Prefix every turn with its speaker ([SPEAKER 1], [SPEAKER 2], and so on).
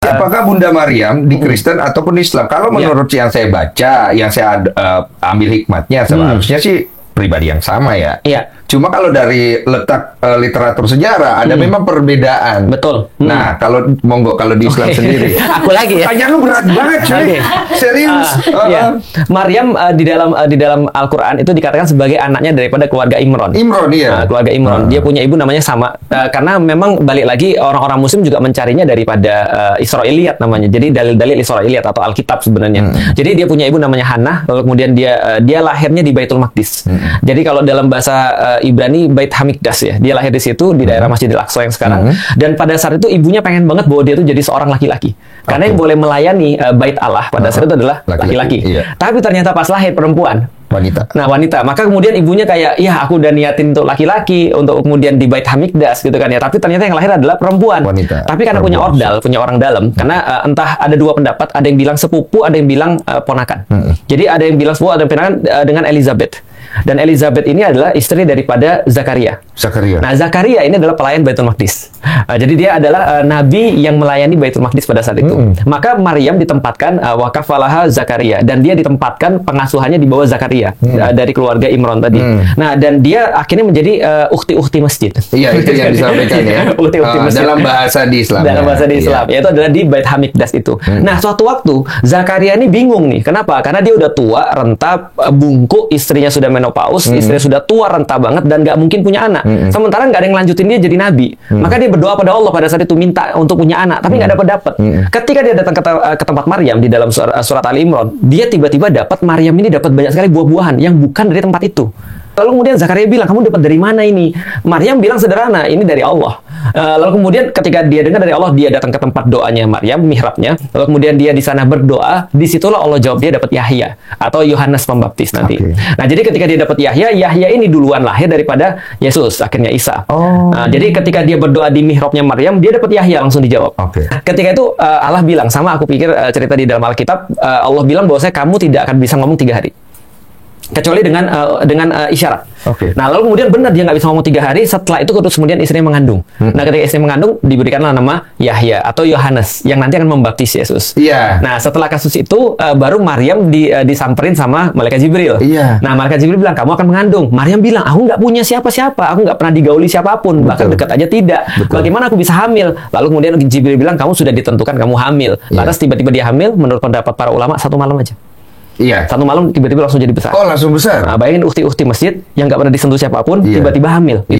[SPEAKER 1] apakah Bunda Maryam di Kristen ataupun Islam? Kalau menurut yang saya baca, yang saya ambil hikmatnya, seharusnya sih pribadi yang sama ya.
[SPEAKER 2] Iya.
[SPEAKER 1] Cuma kalau dari letak literatur sejarah ada memang perbedaan.
[SPEAKER 2] Betul.
[SPEAKER 1] Nah, kalau monggo kalau di Islam sendiri.
[SPEAKER 2] Aku lagi ya.
[SPEAKER 1] Pertanyaan lu berat banget cuy.
[SPEAKER 2] Oke.
[SPEAKER 1] Serius.
[SPEAKER 2] Ya. Maryam di dalam Al-Qur'an itu dikatakan sebagai anaknya daripada keluarga Imron.
[SPEAKER 1] Imron iya.
[SPEAKER 2] Keluarga Imron. Dia punya ibu namanya sama karena memang balik lagi orang-orang muslim juga mencarinya daripada Israiliyat namanya. Jadi dalil-dalil Israiliyat atau Alkitab sebenarnya. Jadi dia punya ibu namanya Hannah, lalu kemudian dia lahirnya di Baitul Maqdis. Jadi kalau dalam bahasa Ibrani Bait Hamikdas ya. Dia lahir di situ di daerah Masjidil Aqsa yang sekarang. Dan pada saat itu ibunya pengen banget bahwa dia itu jadi seorang laki-laki. Karena yang boleh melayani Bait Allah pada saat itu adalah laki-laki.
[SPEAKER 1] Iya.
[SPEAKER 2] Tapi ternyata pas lahir perempuan.
[SPEAKER 1] Wanita.
[SPEAKER 2] Nah, wanita. Maka kemudian ibunya kayak, ya aku udah niatin untuk laki-laki, untuk kemudian di Bait Hamikdas gitu kan ya. Tapi ternyata yang lahir adalah perempuan.
[SPEAKER 1] Wanita.
[SPEAKER 2] Tapi karena punya ordal, punya orang dalam. Karena entah ada dua pendapat, ada yang bilang sepupu, ada yang bilang ponakan. Jadi ada yang bilang sepupu, ada yang ponakan dengan Elizabeth. Dan Elizabeth ini adalah istri daripada Zakaria. Nah, Zakaria ini adalah pelayan Baitul Maqdis. Jadi dia adalah nabi yang melayani Baitul Maqdis pada saat itu. Maka Maryam ditempatkan wakafalaha Zakaria, dan dia ditempatkan pengasuhannya di bawah Zakaria dari keluarga Imron tadi. Nah, dan dia akhirnya menjadi ukti-ukti masjid.
[SPEAKER 1] Iya, itu yang disampaikan ya.
[SPEAKER 2] Ukti-ukti masjid.
[SPEAKER 1] Dalam bahasa di Islam.
[SPEAKER 2] Dalam bahasa di Islam, yaitu adalah di Bait Hamikdas itu. Nah, suatu waktu Zakaria ini bingung nih. Kenapa? Karena dia udah tua, renta, bungkuk, istrinya sudah menopause, istrinya sudah tua, renta banget, dan nggak mungkin punya anak. Sementara nggak ada yang lanjutin dia jadi nabi. Maka dia berdoa pada Allah pada saat itu, minta untuk punya anak, tapi nggak dapat. Ketika dia datang ke tempat Maryam di dalam surat Ali Imran, dia tiba-tiba dapat Maryam ini dapat banyak sekali buah-buahan yang bukan dari tempat itu. Lalu kemudian Zakaria bilang, kamu dapat dari mana ini? Maryam bilang sederhana, ini dari Allah. Lalu kemudian ketika dia dengar dari Allah, dia datang ke tempat doanya Maryam, mihrabnya. Lalu kemudian dia di sana berdoa, disitulah Allah jawab dia dapat Yahya atau Yohanes Pembaptis nanti. Nah, jadi ketika dia dapat Yahya, Yahya ini duluan lahir daripada Yesus, akhirnya Isa. Nah, jadi ketika dia berdoa di mihrabnya Maryam, dia dapat Yahya, langsung dijawab. Ketika itu Allah bilang, sama aku pikir cerita di dalam Alkitab, Allah bilang bahwasanya kamu tidak akan bisa ngomong 3 hari. Kecuali dengan isyarat. Nah, lalu kemudian benar dia nggak bisa ngomong 3 hari. Setelah itu terus kemudian istrinya mengandung. Nah, ketika istrinya mengandung, diberikanlah nama Yahya atau Yohanes yang nanti akan membaptis Yesus. Nah, setelah kasus itu baru Maryam disamperin sama malaikat Jibril. Nah, malaikat Jibril bilang, kamu akan mengandung. Maryam bilang, aku nggak punya siapa-siapa, aku nggak pernah digauli siapapun, bahkan dekat aja tidak. Bagaimana aku bisa hamil? Lalu kemudian Jibril bilang, kamu sudah ditentukan kamu hamil. Lantas tiba-tiba dia hamil. Menurut pendapat para ulama, 1 malam aja. Satu malam tiba-tiba langsung jadi besar.
[SPEAKER 1] Langsung besar.
[SPEAKER 2] Nah, bayangin ukti-ukti masjid yang nggak pernah disentuh siapapun, tiba-tiba hamil.